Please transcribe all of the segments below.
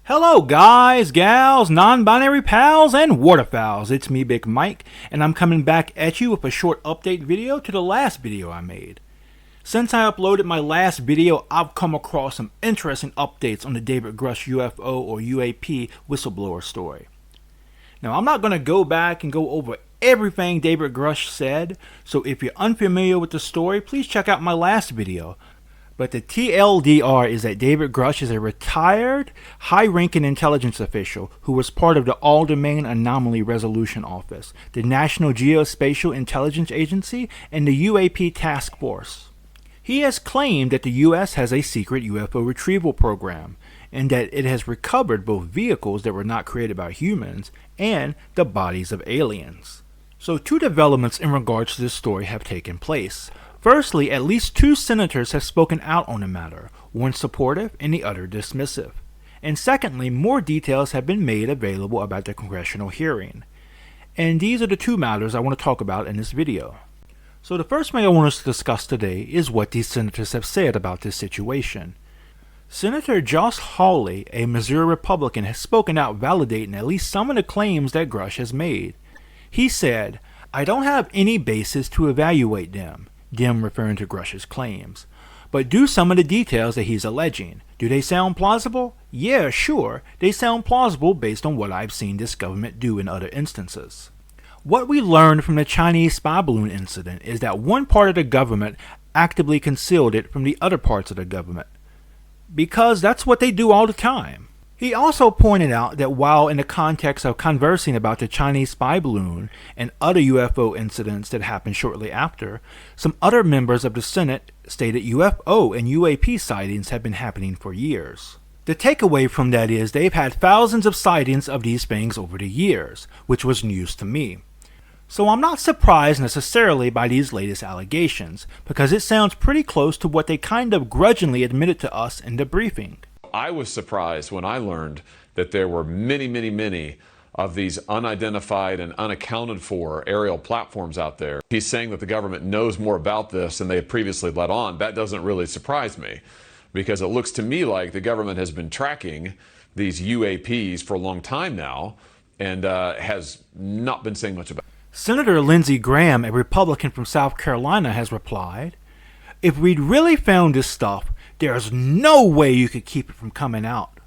Hello guys, gals, non-binary pals, and waterfowls. It's me, Big Mike, and I'm coming back at you with a short update video to the last video I made. Since I uploaded my last video, I've come across some interesting updates on the David Grusch UFO or UAP whistleblower story. Now, I'm not going to go back and go over everything David Grusch said, so if you're unfamiliar with the story, please check out my last video. But the TLDR is that David Grusch is a retired, high-ranking intelligence official who was part of the All-Domain Anomaly Resolution Office, the National Geospatial Intelligence Agency, and the UAP Task Force. He has claimed that the U.S. has a secret UFO retrieval program, and that it has recovered both vehicles that were not created by humans and the bodies of aliens. So two developments in regards to this story have taken place. Firstly, at least two senators have spoken out on the matter, one supportive and the other dismissive. And secondly, more details have been made available about the congressional hearing. And these are the two matters I want to talk about in this video. So the first thing I want us to discuss today is what these senators have said about this situation. Senator Josh Hawley, a Missouri Republican, has spoken out validating at least some of the claims that Grusch has made. He said, "I don't have any basis to evaluate them," referring to Grusch's claims, "but do some of the details that he's alleging. Do they sound plausible? Yeah, sure, they sound plausible based on what I've seen this government do in other instances." What we learned from the Chinese spy balloon incident is that one part of the government actively concealed it from the other parts of the government, because that's what they do all the time. He also pointed out that while in the context of conversing about the Chinese spy balloon and other UFO incidents that happened shortly after, some other members of the Senate stated UFO and UAP sightings have been happening for years. The takeaway from that is they've had thousands of sightings of these things over the years, which was news to me. So I'm not surprised necessarily by these latest allegations, because it sounds pretty close to what they kind of grudgingly admitted to us in the briefing. I was surprised when I learned that there were many of these unidentified and unaccounted for aerial platforms out there. He's saying that the government knows more about this than they had previously let on. That doesn't really surprise me, because it looks to me like the government has been tracking these UAPs for a long time now and has not been saying much about it. Senator Lindsey Graham, a Republican from South Carolina, has replied, "If we'd really found this stuff, there's no way you could keep it from coming out.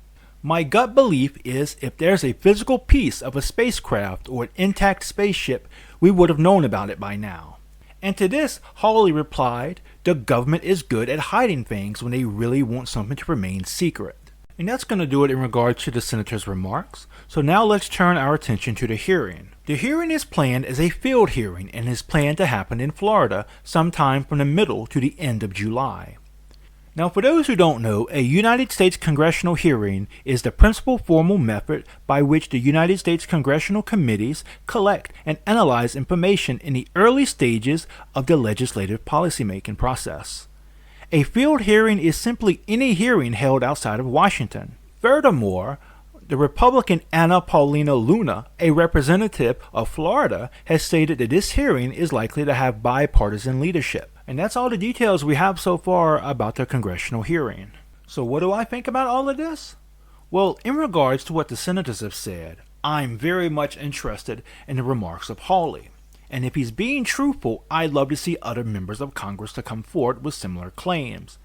My gut belief is if there's a physical piece of a spacecraft or an intact spaceship, we would have known about it by now." And to this, Hawley replied, "The government is good at hiding things when they really want something to remain secret." And that's going to do it in regards to the senator's remarks. So now let's turn our attention to the hearing. The hearing is planned as a field hearing and is planned to happen in Florida sometime from the middle to the end of July. Now, for those who don't know, a United States congressional hearing is the principal formal method by which the United States congressional committees collect and analyze information in the early stages of the legislative policymaking process. A field hearing is simply any hearing held outside of Washington. Furthermore, the Republican Anna Paulina Lunna, a representative of Florida, has stated that this hearing is likely to have bipartisan leadership. And that's all the details we have so far about the congressional hearing. So what do I think about all of this? Well, in regards to what the senators have said, I'm very much interested in the remarks of Hawley. And if he's being truthful, I'd love to see other members of Congress to come forward with similar claims.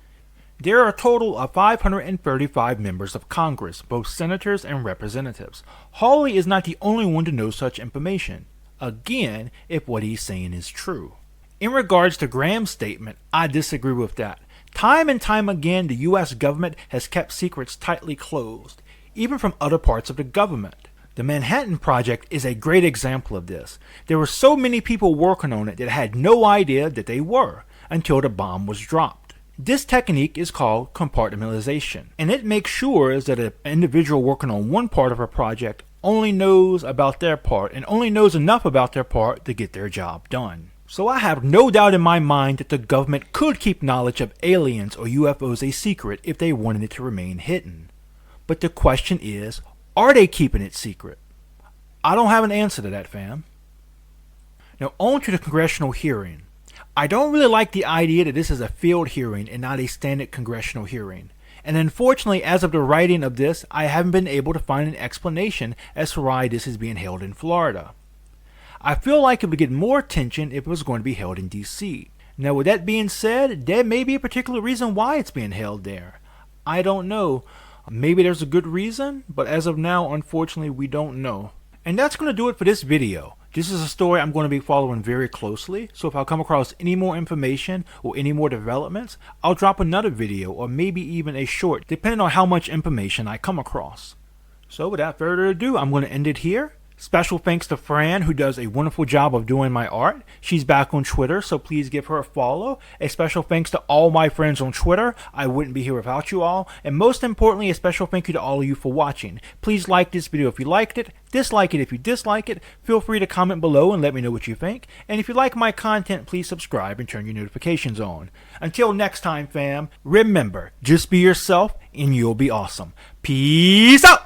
There are a total of 535 members of Congress, both senators and representatives. Hawley is not the only one to know such information. Again, if what he's saying is true. In regards to Graham's statement, I disagree with that. Time and time again, the U.S. government has kept secrets tightly closed, even from other parts of the government. The Manhattan Project is a great example of this. There were so many people working on it that had no idea that they were until the bomb was dropped. This technique is called compartmentalization, and it makes sure that an individual working on one part of a project only knows about their part and only knows enough about their part to get their job done. So I have no doubt in my mind that the government could keep knowledge of aliens or UFOs a secret if they wanted it to remain hidden. But the question is, are they keeping it secret? I don't have an answer to that, fam. Now on to the congressional hearing. I don't really like the idea that this is a field hearing and not a standard congressional hearing. And unfortunately, as of the writing of this, I haven't been able to find an explanation as to why this is being held in Florida. I feel like it would get more attention if it was going to be held in DC. Now, with that being said, there may be a particular reason why it's being held there. I don't know. Maybe there's a good reason, but as of now, unfortunately, we don't know. And that's going to do it for this video. This is a story I'm going to be following very closely, so if I come across any more information or any more developments, I'll drop another video or maybe even a short, depending on how much information I come across. So without further ado, I'm going to end it here. Special thanks to Fran, who does a wonderful job of doing my art. She's back on Twitter, so please give her a follow. A special thanks to all my friends on Twitter. I wouldn't be here without you all. And most importantly, a special thank you to all of you for watching. Please like this video if you liked it. Dislike it if you dislike it. Feel free to comment below and let me know what you think. And if you like my content, please subscribe and turn your notifications on. Until next time, fam, remember, just be yourself and you'll be awesome. Peace out!